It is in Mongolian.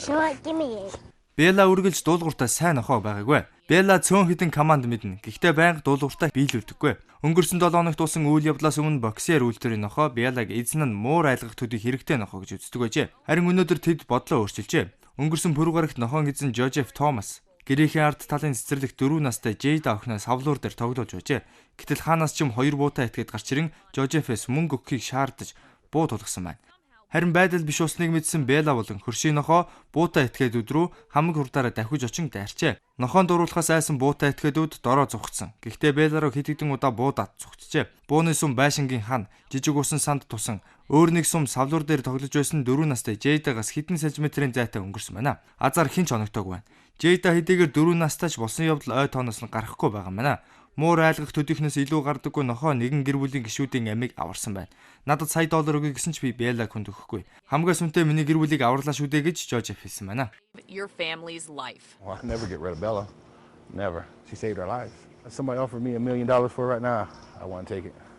Sure, give me it. Белла үргэлж дуулууртай сайн нохоо байгаагүй. Белла цөөн хідэн команд мэднэ. Гэхдээ байнга дуулууртай биелүүлдэггүй. Өнгөрсөн 7 хоногт болсон үйл явдлаас өмнө боксер үйлдвэрийн нохоо Беллаг эзэн нь муур айлгах төдий хэрэгтэй нохоо гэж үздэг байжээ. Харин өнөөдөр тэд бодлоо өөрчилжээ. Өнгөрсөн пүрэв гарагт нохоон эзэн Жозеф Томас гэрээхийн ард талын цэцэрлэгт 4 настай Жейда охиноос савлуур дээр тоглож байжээ. Гэтэл хаанаас ч юм 2 буутай этгээд гарч ирэн Жозефээс мөнгө өгөхийг шаардаж буу тулгсан байна. Харин байдал биш усныг мэдсэн Белла болон хөршийн нохоо буутай этгээд өдрөө хамаг хурдаараа давхиж очин дайрчээ. Нохоон дуруулахаас айсан буутай этгээдүүд дороо зүгтсэн. Гэхдээ Белла руу хэд хэдэн удаа буудаад зүгтжээ. Бууны сум байшингийн хан жижиг усан санд тусан өөр нэг сум савлуур дээр тоглож байсан 4 настай Жейдагаас хэдэн сантиметрийн зайтай өнгөрсөн байна. Азар хинч оногтойг байна. Жейда хэдийгээр 4 настайч болсон явдал ой тооноос нь гарахгүй байгаа маа. Муур айлгах төдийхнээс илүү гардаггүй нохоо нэгэн гэр бүлийн гишүүдийн амийг аварсан байна. Надад $100 өгье гэсэн ч би Беллаг хүнд өгөхгүй. Хамгийн сүнтэй миний гэр бүлийг аварлаа шүү дээ гэж Жозеф хэлсэн байна. Your family's life. Well, I never get rid of Bella. Never. She saved our life. If somebody offered me $1 million for it right now, I want to take it.